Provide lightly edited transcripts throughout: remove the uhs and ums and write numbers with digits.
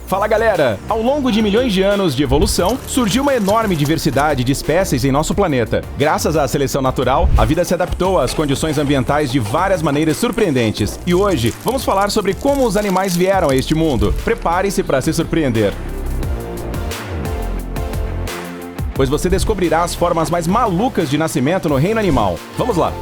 Fala galera! Ao longo de milhões de anos de evolução, surgiu uma enorme diversidade de espécies em nosso planeta. Graças à seleção natural, a vida se adaptou às condições ambientais de várias maneiras surpreendentes. E hoje, vamos falar sobre como os animais vieram a este mundo. Prepare-se para se surpreender. Pois você descobrirá as formas mais malucas de nascimento no reino animal. Vamos lá!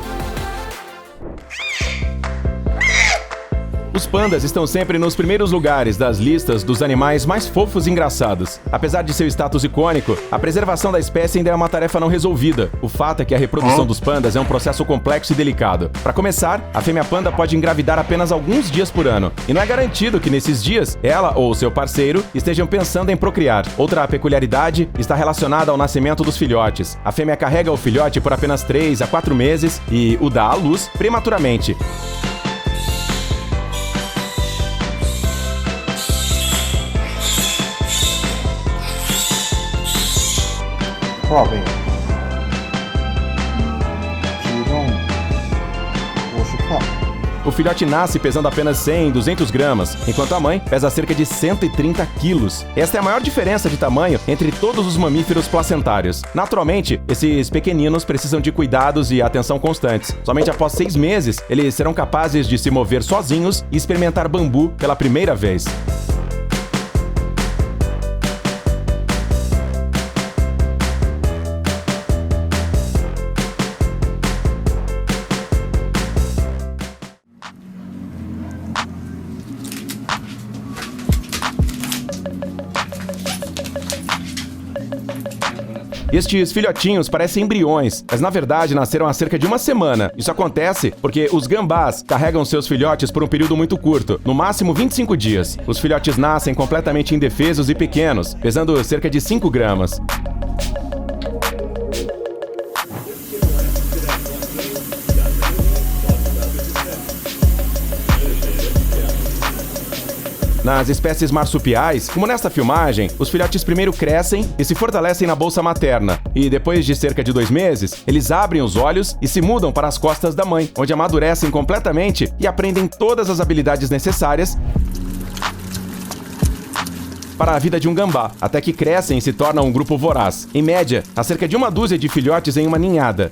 Os pandas estão sempre nos primeiros lugares das listas dos animais mais fofos e engraçados. Apesar de seu status icônico, a preservação da espécie ainda é uma tarefa não resolvida. O fato é que a reprodução dos pandas é um processo complexo e delicado. Para começar, a fêmea panda pode engravidar apenas alguns dias por ano. E não é garantido que nesses dias, ela ou seu parceiro estejam pensando em procriar. Outra peculiaridade está relacionada ao nascimento dos filhotes. A fêmea carrega o filhote por apenas 3 a 4 meses e o dá à luz prematuramente. O filhote nasce pesando apenas 100, 200 gramas, enquanto a mãe pesa cerca de 130 quilos. Esta é a maior diferença de tamanho entre todos os mamíferos placentários. Naturalmente, esses pequeninos precisam de cuidados e atenção constantes. Somente após 6 meses, eles serão capazes de se mover sozinhos e experimentar bambu pela primeira vez. Estes filhotinhos parecem embriões, mas na verdade nasceram há cerca de uma semana. Isso acontece porque os gambás carregam seus filhotes por um período muito curto, no máximo 25 dias. Os filhotes nascem completamente indefesos e pequenos, pesando cerca de 5 gramas. Nas espécies marsupiais, como nesta filmagem, os filhotes primeiro crescem e se fortalecem na bolsa materna. E depois de cerca de 2 meses, eles abrem os olhos e se mudam para as costas da mãe, onde amadurecem completamente e aprendem todas as habilidades necessárias para a vida de um gambá, até que crescem e se tornam um grupo voraz. Em média, há cerca de 1 dúzia de filhotes em uma ninhada.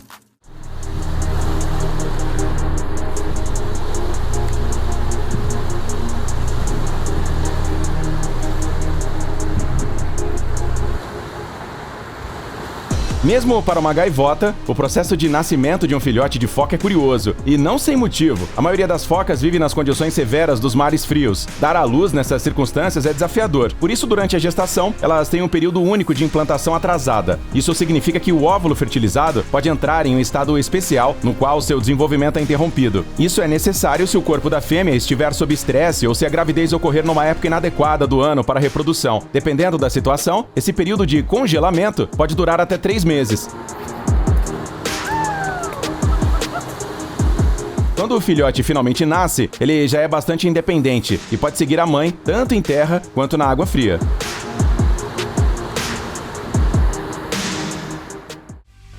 Mesmo para uma gaivota, o processo de nascimento de um filhote de foca é curioso, e não sem motivo. A maioria das focas vive nas condições severas dos mares frios. Dar à luz nessas circunstâncias é desafiador. Por isso, durante a gestação, elas têm um período único de implantação atrasada. Isso significa que o óvulo fertilizado pode entrar em um estado especial, no qual seu desenvolvimento é interrompido. Isso é necessário se o corpo da fêmea estiver sob estresse ou se a gravidez ocorrer numa época inadequada do ano para a reprodução. Dependendo da situação, esse período de congelamento pode durar até 3 meses. Quando o filhote finalmente nasce, ele já é bastante independente e pode seguir a mãe tanto em terra quanto na água fria.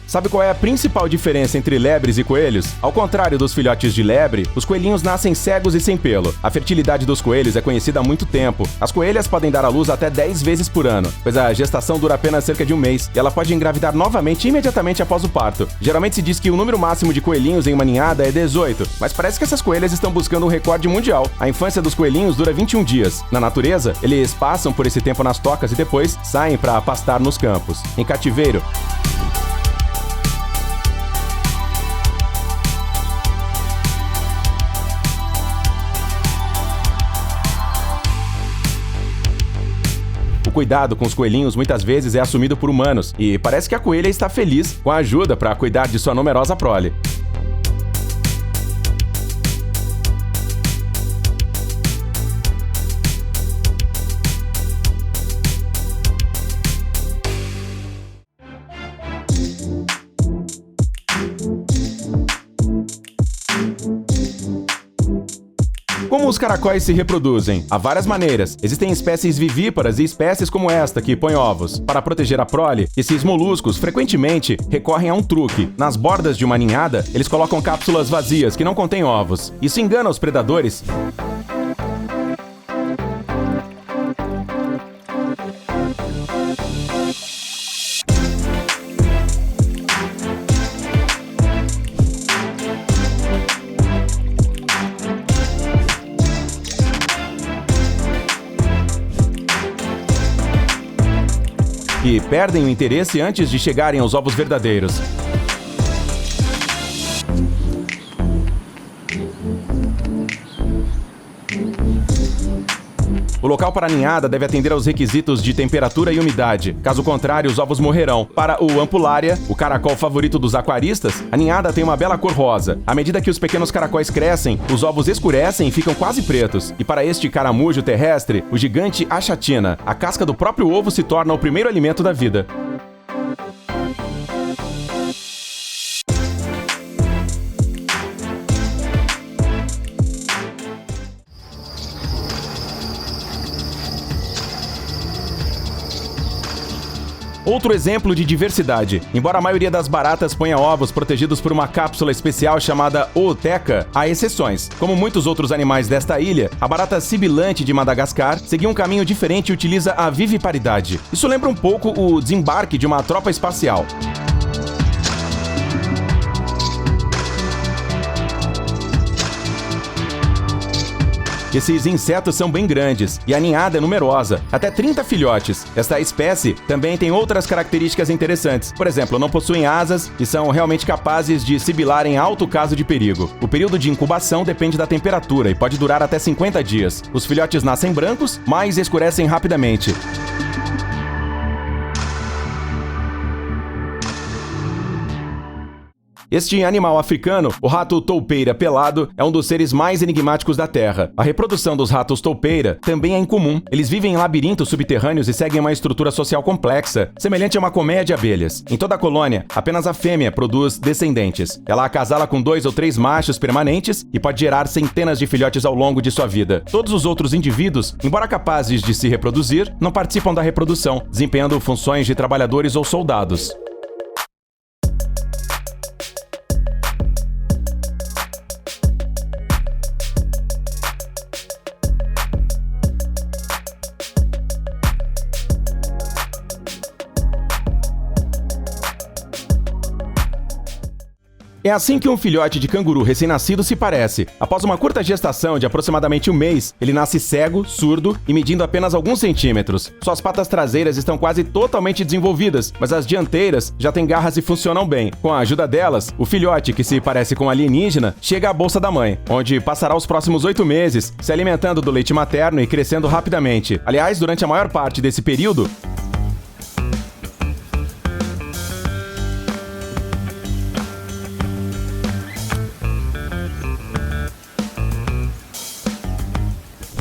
Sabe qual é a principal diferença entre lebres e coelhos? Ao contrário dos filhotes de lebre, os coelhinhos nascem cegos e sem pelo. A fertilidade dos coelhos é conhecida há muito tempo. As coelhas podem dar à luz até 10 vezes por ano, pois a gestação dura apenas cerca de 1 mês e ela pode engravidar novamente imediatamente após o parto. Geralmente se diz que o número máximo de coelhinhos em uma ninhada é 18, mas parece que essas coelhas estão buscando um recorde mundial. A infância dos coelhinhos dura 21 dias. Na natureza, eles passam por esse tempo nas tocas e depois saem para pastar nos campos. Em cativeiro, o cuidado com os coelhinhos muitas vezes é assumido por humanos, e parece que a coelha está feliz com a ajuda para cuidar de sua numerosa prole. Como os caracóis se reproduzem? Há várias maneiras. Existem espécies vivíparas e espécies como esta que põem ovos. Para proteger a prole, esses moluscos frequentemente recorrem a um truque. Nas bordas de uma ninhada, eles colocam cápsulas vazias que não contêm ovos. Isso engana os predadores e perdem o interesse antes de chegarem aos ovos verdadeiros. O local para a ninhada deve atender aos requisitos de temperatura e umidade. Caso contrário, os ovos morrerão. Para o Ampullaria, o caracol favorito dos aquaristas, a ninhada tem uma bela cor rosa. À medida que os pequenos caracóis crescem, os ovos escurecem e ficam quase pretos. E para este caramujo terrestre, o gigante achatina, a casca do próprio ovo se torna o primeiro alimento da vida. Outro exemplo de diversidade. Embora a maioria das baratas ponha ovos protegidos por uma cápsula especial chamada ooteca, há exceções. Como muitos outros animais desta ilha, a barata sibilante de Madagascar seguiu um caminho diferente e utiliza a viviparidade. Isso lembra um pouco o desembarque de uma tropa espacial. Esses insetos são bem grandes e a ninhada é numerosa, até 30 filhotes. Esta espécie também tem outras características interessantes. Por exemplo, não possuem asas e são realmente capazes de sibilar em alto caso de perigo. O período de incubação depende da temperatura e pode durar até 50 dias. Os filhotes nascem brancos, mas escurecem rapidamente. Este animal africano, o rato toupeira pelado, é um dos seres mais enigmáticos da Terra. A reprodução dos ratos toupeira também é incomum. Eles vivem em labirintos subterrâneos e seguem uma estrutura social complexa, semelhante a uma colmeia de abelhas. Em toda a colônia, apenas a fêmea produz descendentes. Ela acasala com 2 ou 3 machos permanentes e pode gerar centenas de filhotes ao longo de sua vida. Todos os outros indivíduos, embora capazes de se reproduzir, não participam da reprodução, desempenhando funções de trabalhadores ou soldados. É assim que um filhote de canguru recém-nascido se parece. Após uma curta gestação de aproximadamente um mês, ele nasce cego, surdo e medindo apenas alguns centímetros. Suas patas traseiras estão quase totalmente desenvolvidas, mas as dianteiras já têm garras e funcionam bem. Com a ajuda delas, o filhote, que se parece com um alienígena, chega à bolsa da mãe, onde passará os próximos 8 meses, se alimentando do leite materno e crescendo rapidamente. Aliás, durante a maior parte desse período,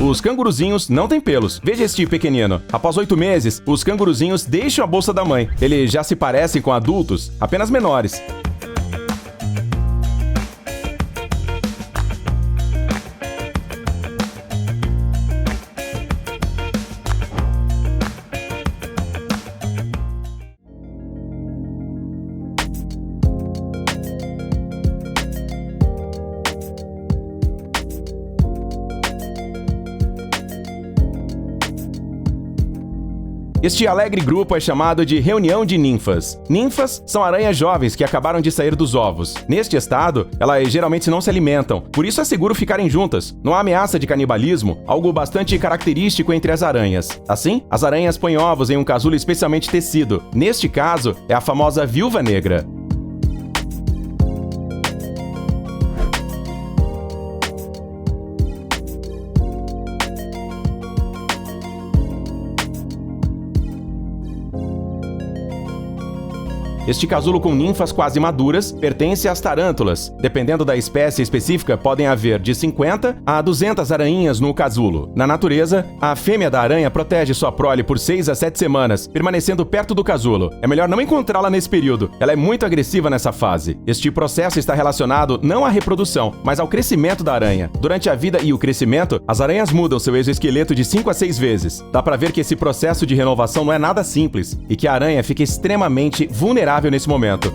os canguruzinhos não têm pelos. Veja este pequenino. Após 8 meses, os canguruzinhos deixam a bolsa da mãe. Eles já se parecem com adultos, apenas menores. Este alegre grupo é chamado de reunião de ninfas. Ninfas são aranhas jovens que acabaram de sair dos ovos. Neste estado, elas geralmente não se alimentam, por isso é seguro ficarem juntas. Não há ameaça de canibalismo, algo bastante característico entre as aranhas. Assim, as aranhas põem ovos em um casulo especialmente tecido. Neste caso, é a famosa viúva negra. Este casulo com ninfas quase maduras pertence às tarântulas. Dependendo da espécie específica, podem haver de 50 a 200 aranhinhas no casulo. Na natureza, a fêmea da aranha protege sua prole por 6 a 7 semanas, permanecendo perto do casulo. É melhor não encontrá-la nesse período. Ela é muito agressiva nessa fase. Este processo está relacionado não à reprodução, mas ao crescimento da aranha. Durante a vida e o crescimento, as aranhas mudam seu exoesqueleto de 5 a 6 vezes. Dá pra ver que esse processo de renovação não é nada simples e que a aranha fica extremamente vulnerável nesse momento.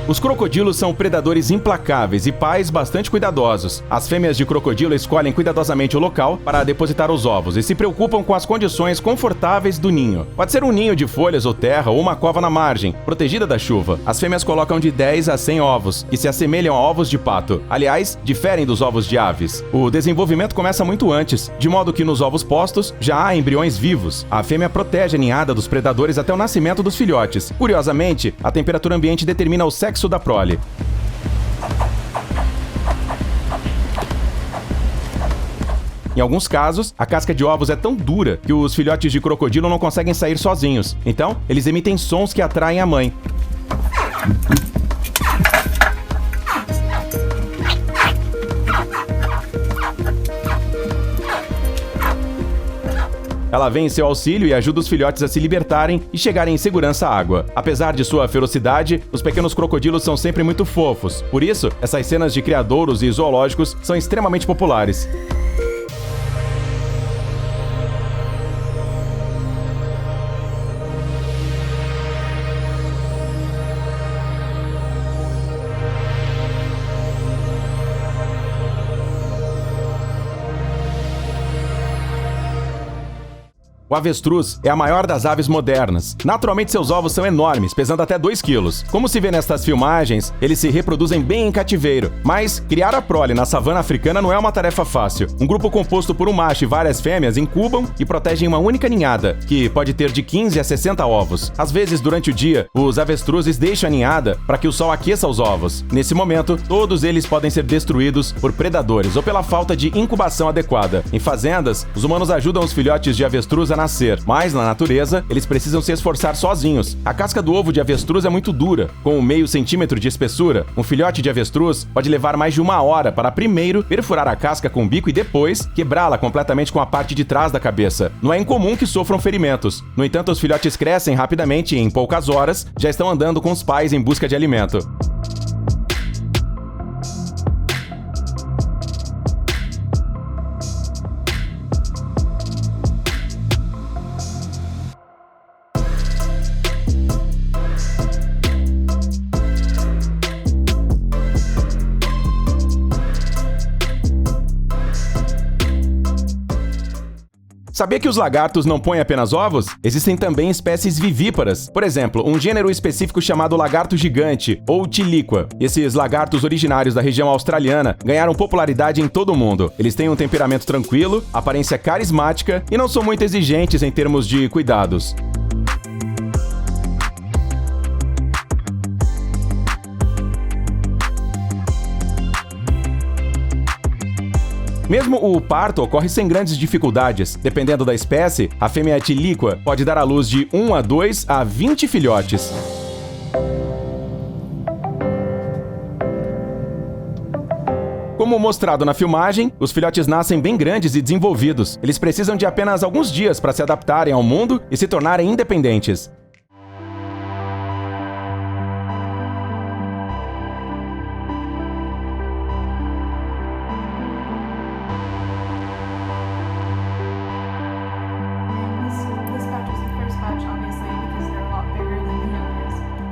Os crocodilos são predadores implacáveis e pais bastante cuidadosos. As fêmeas de crocodilo escolhem cuidadosamente o local para depositar os ovos e se preocupam com as condições confortáveis do ninho. Pode ser um ninho de folhas ou terra ou uma cova na margem, protegida da chuva. As fêmeas colocam de 10 a 100 ovos, que se assemelham a ovos de pato. Aliás, diferem dos ovos de aves. O desenvolvimento começa muito antes, de modo que nos ovos postos já há embriões vivos. A fêmea protege a ninhada dos predadores até o nascimento dos filhotes. Curiosamente, a temperatura ambiente determina o sexo da prole. Em alguns casos, a casca de ovos é tão dura que os filhotes de crocodilo não conseguem sair sozinhos. Então, eles emitem sons que atraem a mãe. Ela vem em seu auxílio e ajuda os filhotes a se libertarem e chegarem em segurança à água. Apesar de sua ferocidade, os pequenos crocodilos são sempre muito fofos. Por isso, essas cenas de criadouros e zoológicos são extremamente populares. O avestruz é a maior das aves modernas. Naturalmente, seus ovos são enormes, pesando até 2 quilos. Como se vê nestas filmagens, eles se reproduzem bem em cativeiro. Mas criar a prole na savana africana não é uma tarefa fácil. Um grupo composto por um macho e várias fêmeas incubam e protegem uma única ninhada, que pode ter de 15 a 60 ovos. Às vezes, durante o dia, os avestruzes deixam a ninhada para que o sol aqueça os ovos. Nesse momento, todos eles podem ser destruídos por predadores ou pela falta de incubação adequada. Em fazendas, os humanos ajudam os filhotes de avestruz a nascer, mas na natureza, eles precisam se esforçar sozinhos. A casca do ovo de avestruz é muito dura, com meio centímetro de espessura. Um filhote de avestruz pode levar mais de 1 hora para primeiro perfurar a casca com o bico e depois quebrá-la completamente com a parte de trás da cabeça. Não é incomum que sofram ferimentos. No entanto, os filhotes crescem rapidamente e em poucas horas já estão andando com os pais em busca de alimento. Sabia que os lagartos não põem apenas ovos? Existem também espécies vivíparas. Por exemplo, um gênero específico chamado lagarto gigante, ou tiliqua. Esses lagartos originários da região australiana ganharam popularidade em todo o mundo. Eles têm um temperamento tranquilo, aparência carismática e não são muito exigentes em termos de cuidados. Mesmo o parto ocorre sem grandes dificuldades. Dependendo da espécie, a fêmea tiliqua pode dar à luz de 1 a 2 a 20 filhotes. Como mostrado na filmagem, os filhotes nascem bem grandes e desenvolvidos. Eles precisam de apenas alguns dias para se adaptarem ao mundo e se tornarem independentes.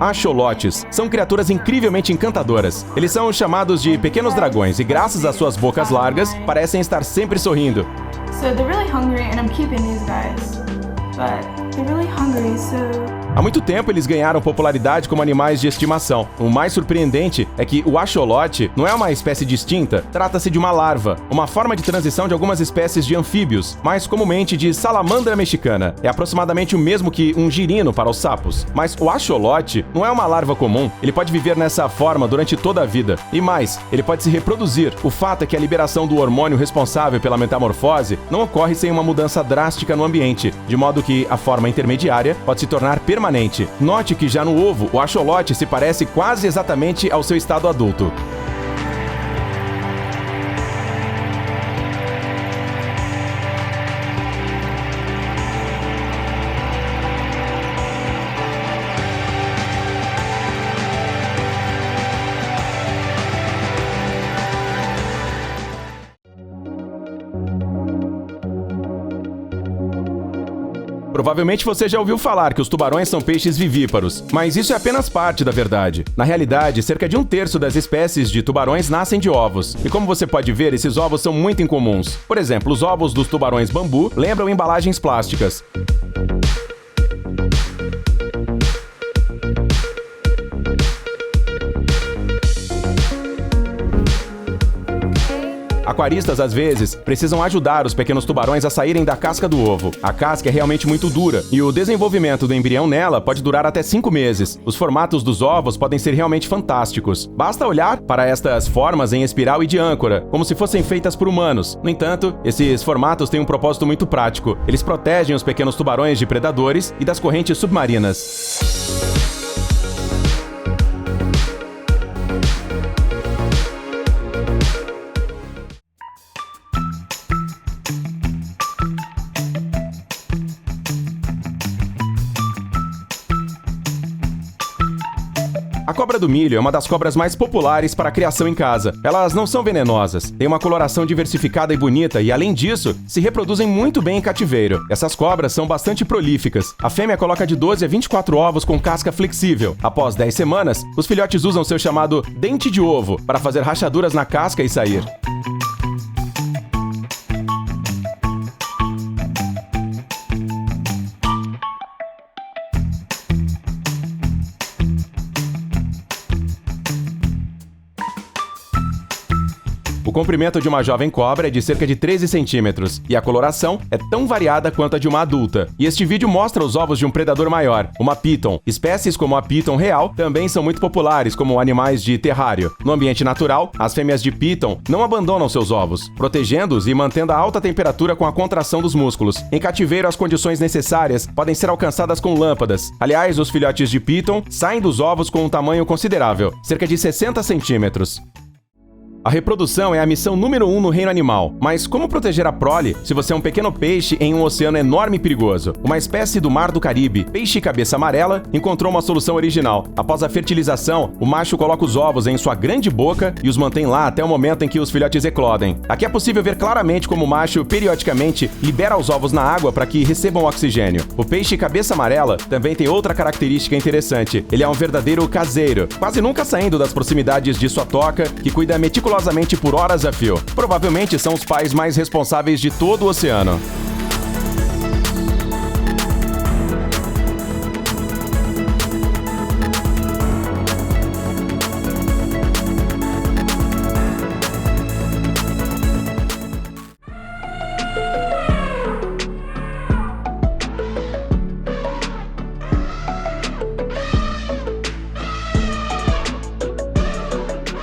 Axolotes são criaturas incrivelmente encantadoras. Eles são chamados de pequenos dragões e, graças às suas bocas largas, parecem estar sempre sorrindo. Há muito tempo eles ganharam popularidade como animais de estimação. O mais surpreendente é que o axolote não é uma espécie distinta, trata-se de uma larva, uma forma de transição de algumas espécies de anfíbios, mais comumente de salamandra mexicana. É aproximadamente o mesmo que um girino para os sapos. Mas o axolote não é uma larva comum, ele pode viver nessa forma durante toda a vida. E mais, ele pode se reproduzir. O fato é que a liberação do hormônio responsável pela metamorfose não ocorre sem uma mudança drástica no ambiente, de modo que a forma intermediária pode se tornar permanente. Note que já no ovo, o axolote se parece quase exatamente ao seu estado adulto. Provavelmente você já ouviu falar que os tubarões são peixes vivíparos, mas isso é apenas parte da verdade. Na realidade, cerca de 1/3 das espécies de tubarões nascem de ovos. E como você pode ver, esses ovos são muito incomuns. Por exemplo, os ovos dos tubarões bambu lembram embalagens plásticas. Aquaristas, às vezes, precisam ajudar os pequenos tubarões a saírem da casca do ovo. A casca é realmente muito dura e o desenvolvimento do embrião nela pode durar até 5 meses. Os formatos dos ovos podem ser realmente fantásticos. Basta olhar para estas formas em espiral e de âncora, como se fossem feitas por humanos. No entanto, esses formatos têm um propósito muito prático. Eles protegem os pequenos tubarões de predadores e das correntes submarinas. A cobra do milho é uma das cobras mais populares para a criação em casa. Elas não são venenosas, têm uma coloração diversificada e bonita e, além disso, se reproduzem muito bem em cativeiro. Essas cobras são bastante prolíficas. A fêmea coloca de 12 a 24 ovos com casca flexível. Após 10 semanas, os filhotes usam seu chamado dente de ovo para fazer rachaduras na casca e sair. O comprimento de uma jovem cobra é de cerca de 13 centímetros e a coloração é tão variada quanto a de uma adulta. E este vídeo mostra os ovos de um predador maior, uma piton. Espécies como a piton real também são muito populares como animais de terrário. No ambiente natural, as fêmeas de piton não abandonam seus ovos, protegendo-os e mantendo a alta temperatura com a contração dos músculos. Em cativeiro, as condições necessárias podem ser alcançadas com lâmpadas. Aliás, os filhotes de piton saem dos ovos com um tamanho considerável, cerca de 60 centímetros. A reprodução é a missão número 1 no reino animal. Mas como proteger a prole se você é um pequeno peixe em um oceano enorme e perigoso? Uma espécie do Mar do Caribe, peixe cabeça amarela, encontrou uma solução original. Após a fertilização, o macho coloca os ovos em sua grande boca e os mantém lá até o momento em que os filhotes eclodem. Aqui é possível ver claramente como o macho, periodicamente, libera os ovos na água para que recebam oxigênio. O peixe cabeça amarela também tem outra característica interessante. Ele é um verdadeiro caseiro, quase nunca saindo das proximidades de sua toca, que cuida meticulosamente por horas a fio. Provavelmente são os pais mais responsáveis de todo o oceano.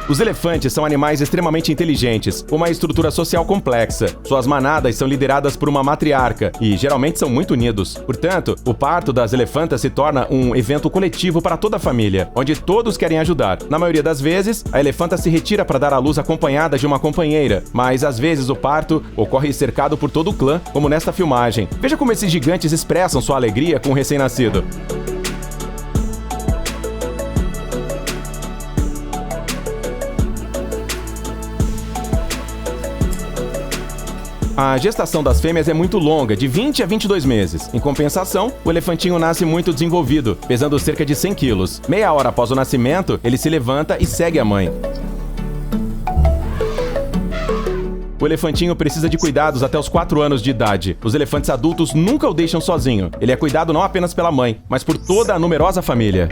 Os elefantes são animais extremamente inteligentes, com uma estrutura social complexa. Suas manadas são lideradas por uma matriarca e geralmente são muito unidos. Portanto, o parto das elefantas se torna um evento coletivo para toda a família, onde todos querem ajudar. Na maioria das vezes, a elefanta se retira para dar à luz acompanhada de uma companheira, mas às vezes o parto ocorre cercado por todo o clã, como nesta filmagem. Veja como esses gigantes expressam sua alegria com o recém-nascido. A gestação das fêmeas é muito longa, de 20 a 22 meses. Em compensação, o elefantinho nasce muito desenvolvido, pesando cerca de 100 quilos. Meia hora após o nascimento, ele se levanta e segue a mãe. O elefantinho precisa de cuidados até os 4 anos de idade. Os elefantes adultos nunca o deixam sozinho. Ele é cuidado não apenas pela mãe, mas por toda a numerosa família.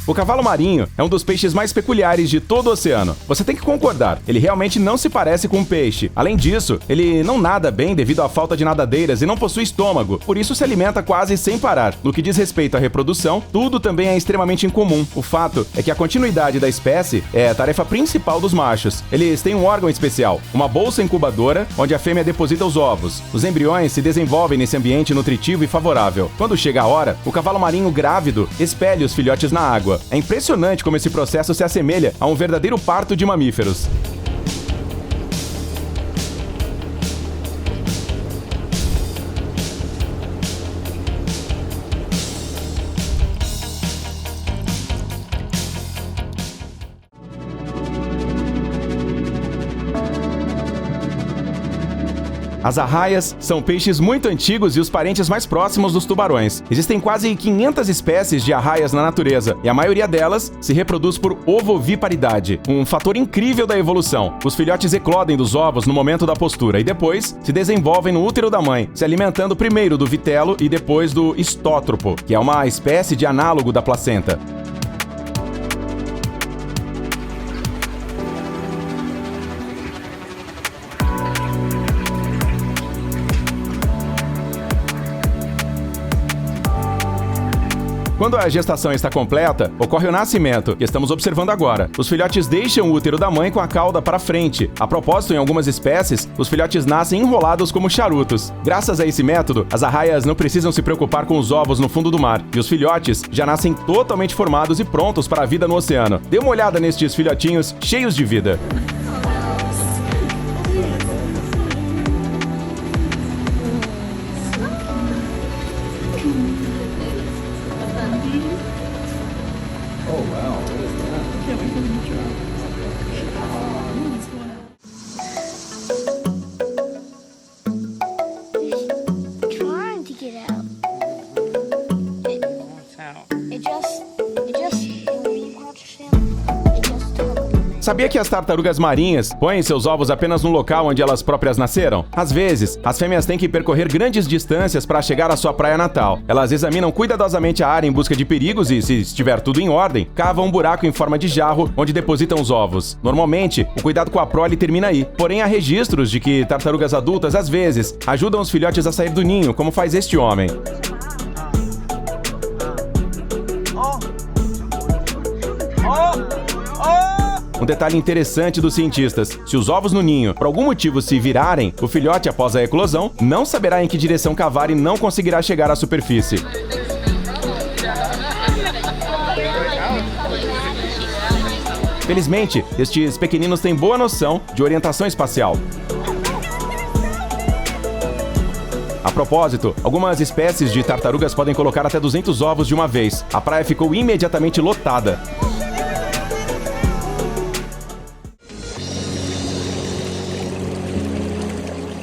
O cavalo marinho é um dos peixes mais peculiares de todo o oceano. Você tem que concordar, ele realmente não se parece com um peixe. Além disso, ele não nada bem devido à falta de nadadeiras e não possui estômago, por isso se alimenta quase sem parar. No que diz respeito à reprodução, tudo também é extremamente incomum. O fato é que a continuidade da espécie é a tarefa principal dos machos. Eles têm um órgão especial, uma bolsa incubadora, onde a fêmea deposita os ovos. Os embriões se desenvolvem nesse ambiente nutritivo e favorável. Quando chega a hora, o cavalo marinho grávido expele os filhotes na água. É impressionante como esse processo se assemelha a um verdadeiro parto de mamíferos. As arraias são peixes muito antigos e os parentes mais próximos dos tubarões. Existem quase 500 espécies de arraias na natureza, e a maioria delas se reproduz por ovoviparidade, um fator incrível da evolução. Os filhotes eclodem dos ovos no momento da postura e depois se desenvolvem no útero da mãe, se alimentando primeiro do vitelo e depois do estótropo, que é uma espécie de análogo da placenta. Quando a gestação está completa, ocorre o nascimento, que estamos observando agora. Os filhotes deixam o útero da mãe com a cauda para frente. A propósito, em algumas espécies, os filhotes nascem enrolados como charutos. Graças a esse método, as arraias não precisam se preocupar com os ovos no fundo do mar, e os filhotes já nascem totalmente formados e prontos para a vida no oceano. Dê uma olhada nestes filhotinhos cheios de vida. Trying to get out. It just when you watch them, it just totally. Sabia que as tartarugas marinhas põem seus ovos apenas no local onde elas próprias nasceram? Às vezes, as fêmeas têm que percorrer grandes distâncias para chegar à sua praia natal. Elas examinam cuidadosamente a área em busca de perigos e, se estiver tudo em ordem, cavam um buraco em forma de jarro onde depositam os ovos. Normalmente, o cuidado com a prole termina aí. Porém, há registros de que tartarugas adultas, às vezes, ajudam os filhotes a sair do ninho, como faz este homem. Um detalhe interessante dos cientistas: se os ovos no ninho por algum motivo se virarem, o filhote, após a eclosão, não saberá em que direção cavar e não conseguirá chegar à superfície. Felizmente, estes pequeninos têm boa noção de orientação espacial. A propósito, algumas espécies de tartarugas podem colocar até 200 ovos de uma vez. A praia ficou imediatamente lotada.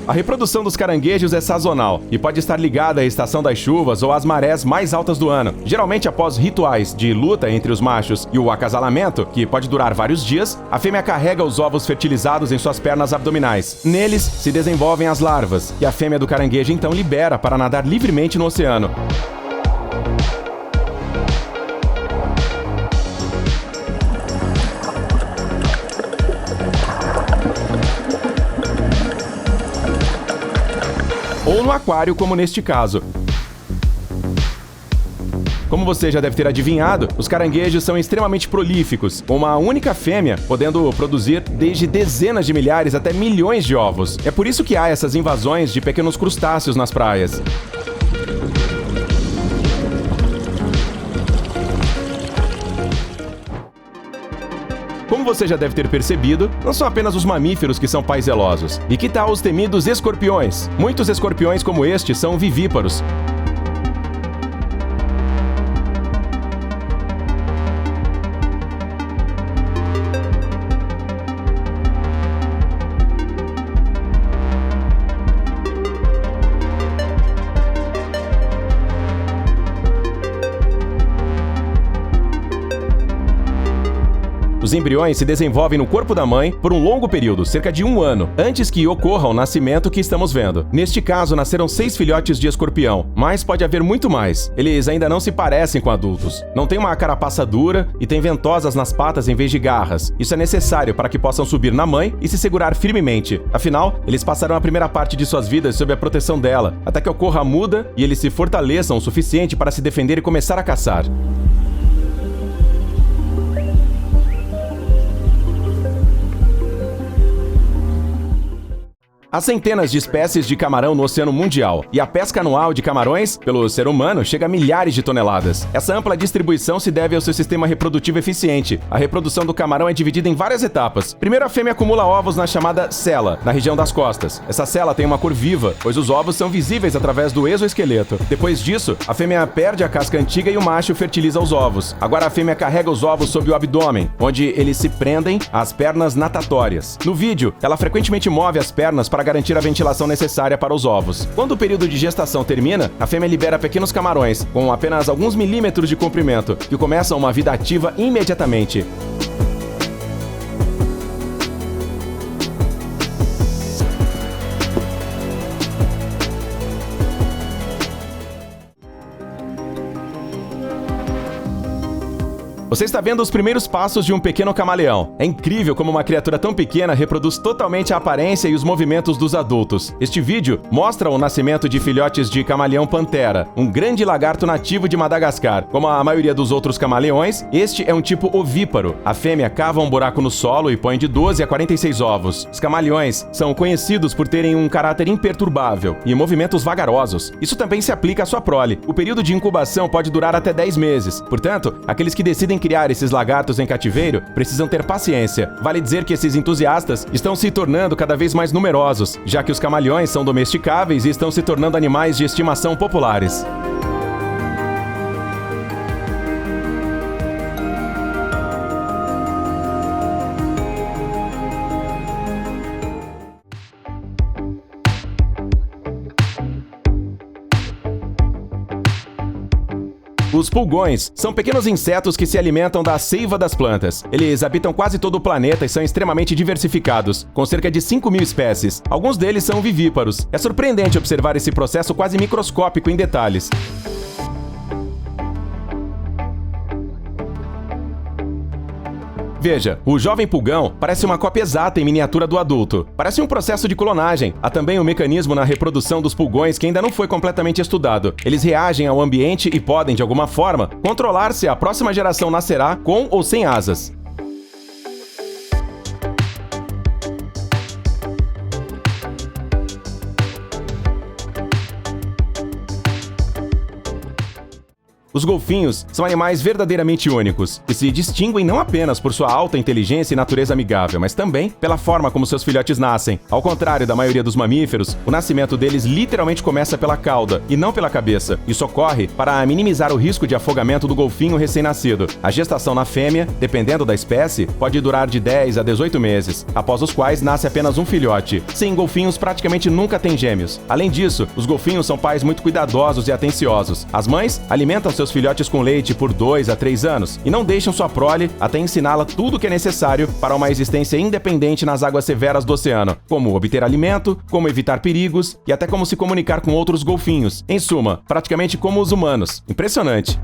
A reprodução dos caranguejos é sazonal e pode estar ligada à estação das chuvas ou às marés mais altas do ano. Geralmente, após rituais de luta entre os machos e o acasalamento, que pode durar vários dias, a fêmea carrega os ovos fertilizados em suas pernas abdominais. Neles se desenvolvem as larvas, que a fêmea do caranguejo então libera para nadar livremente no oceano. Ou no aquário, como neste caso. Como você já deve ter adivinhado, os caranguejos são extremamente prolíficos, com uma única fêmea podendo produzir desde dezenas de milhares até milhões de ovos. É por isso que há essas invasões de pequenos crustáceos nas praias. Como você já deve ter percebido, não são apenas os mamíferos que são pais zelosos. E que tal os temidos escorpiões? Muitos escorpiões como este são vivíparos. Os embriões se desenvolvem no corpo da mãe por um longo período, cerca de 1 ano, antes que ocorra o nascimento que estamos vendo. Neste caso, nasceram 6 filhotes de escorpião, mas pode haver muito mais. Eles ainda não se parecem com adultos. Não têm uma carapaça dura e têm ventosas nas patas em vez de garras. Isso é necessário para que possam subir na mãe e se segurar firmemente. Afinal, eles passarão a primeira parte de suas vidas sob a proteção dela, até que ocorra a muda e eles se fortaleçam o suficiente para se defender e começar a caçar. Há centenas de espécies de camarão no Oceano Mundial, e a pesca anual de camarões, pelo ser humano, chega a milhares de toneladas. Essa ampla distribuição se deve ao seu sistema reprodutivo eficiente. A reprodução do camarão é dividida em várias etapas. Primeiro, a fêmea acumula ovos na chamada cela, na região das costas. Essa cela tem uma cor viva, pois os ovos são visíveis através do exoesqueleto. Depois disso, a fêmea perde a casca antiga e o macho fertiliza os ovos. Agora a fêmea carrega os ovos sob o abdômen, onde eles se prendem às pernas natatórias. No vídeo, ela frequentemente move as pernas para garantir a ventilação necessária para os ovos. Quando o período de gestação termina, a fêmea libera pequenos camarões, com apenas alguns milímetros de comprimento, que começam uma vida ativa imediatamente. Você está vendo os primeiros passos de um pequeno camaleão. É incrível como uma criatura tão pequena reproduz totalmente a aparência e os movimentos dos adultos. Este vídeo mostra o nascimento de filhotes de camaleão pantera, um grande lagarto nativo de Madagascar. Como a maioria dos outros camaleões, este é um tipo ovíparo. A fêmea cava um buraco no solo e põe de 12 a 46 ovos. Os camaleões são conhecidos por terem um caráter imperturbável e movimentos vagarosos. Isso também se aplica à sua prole. O período de incubação pode durar até 10 meses. Portanto, aqueles que decidem criar esses lagartos em cativeiro precisam ter paciência. Vale dizer que esses entusiastas estão se tornando cada vez mais numerosos, já que os camaleões são domesticáveis e estão se tornando animais de estimação populares. Os pulgões são pequenos insetos que se alimentam da seiva das plantas. Eles habitam quase todo o planeta e são extremamente diversificados, com cerca de 5.000 espécies. Alguns deles são vivíparos. É surpreendente observar esse processo quase microscópico em detalhes. Veja, o jovem pulgão parece uma cópia exata em miniatura do adulto. Parece um processo de clonagem. Há também um mecanismo na reprodução dos pulgões que ainda não foi completamente estudado. Eles reagem ao ambiente e podem, de alguma forma, controlar se a próxima geração nascerá com ou sem asas. Os golfinhos são animais verdadeiramente únicos, que se distinguem não apenas por sua alta inteligência e natureza amigável, mas também pela forma como seus filhotes nascem. Ao contrário da maioria dos mamíferos, o nascimento deles literalmente começa pela cauda e não pela cabeça. Isso ocorre para minimizar o risco de afogamento do golfinho recém-nascido. A gestação na fêmea, dependendo da espécie, pode durar de 10 a 18 meses, após os quais nasce apenas um filhote. Sim, golfinhos praticamente nunca têm gêmeos. Além disso, os golfinhos são pais muito cuidadosos e atenciosos. As mães alimentam seus filhotes com leite por 2 a 3 anos e não deixam sua prole até ensiná-la tudo o que é necessário para uma existência independente nas águas severas do oceano, como obter alimento, como evitar perigos e até como se comunicar com outros golfinhos. Em suma, praticamente como os humanos. Impressionante!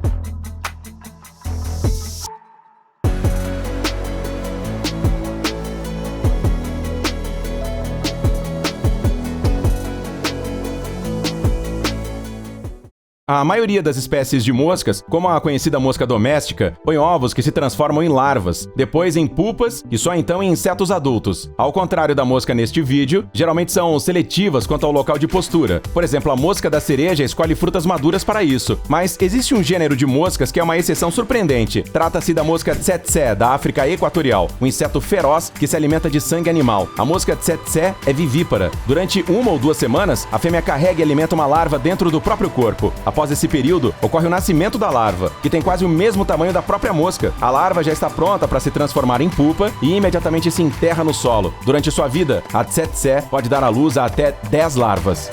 A maioria das espécies de moscas, como a conhecida mosca doméstica, põe ovos que se transformam em larvas, depois em pupas e só então em insetos adultos. Ao contrário da mosca neste vídeo, geralmente são seletivas quanto ao local de postura. Por exemplo, a mosca da cereja escolhe frutas maduras para isso. Mas existe um gênero de moscas que é uma exceção surpreendente. Trata-se da mosca tsetse, da África Equatorial, um inseto feroz que se alimenta de sangue animal. A mosca tsetse é vivípara. Durante 1 ou 2 semanas, a fêmea carrega e alimenta uma larva dentro do próprio corpo. Após esse período, ocorre o nascimento da larva, que tem quase o mesmo tamanho da própria mosca. A larva já está pronta para se transformar em pupa e imediatamente se enterra no solo. Durante sua vida, a tsetse pode dar à luz a até 10 larvas.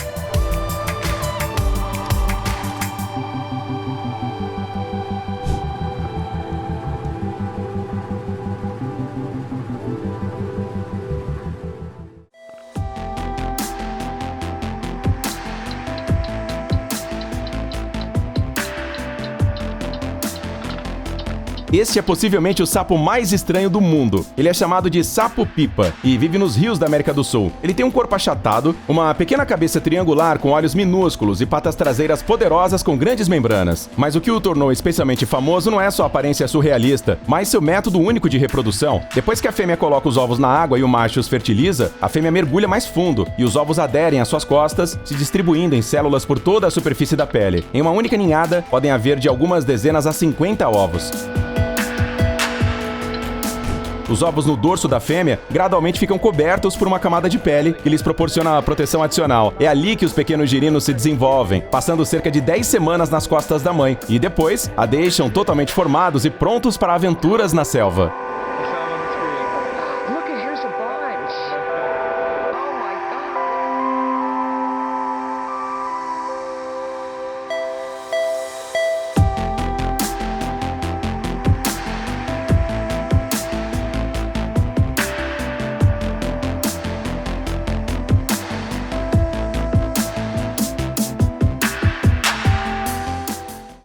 Este é possivelmente o sapo mais estranho do mundo. Ele é chamado de sapo-pipa e vive nos rios da América do Sul. Ele tem um corpo achatado, uma pequena cabeça triangular com olhos minúsculos e patas traseiras poderosas com grandes membranas. Mas o que o tornou especialmente famoso não é sua aparência surrealista, mas seu método único de reprodução. Depois que a fêmea coloca os ovos na água e o macho os fertiliza, a fêmea mergulha mais fundo e os ovos aderem às suas costas, se distribuindo em células por toda a superfície da pele. Em uma única ninhada, podem haver de algumas dezenas a 50 ovos. Os ovos no dorso da fêmea gradualmente ficam cobertos por uma camada de pele que lhes proporciona a proteção adicional. É ali que os pequenos girinos se desenvolvem, passando cerca de 10 semanas nas costas da mãe, e depois a deixam totalmente formados e prontos para aventuras na selva.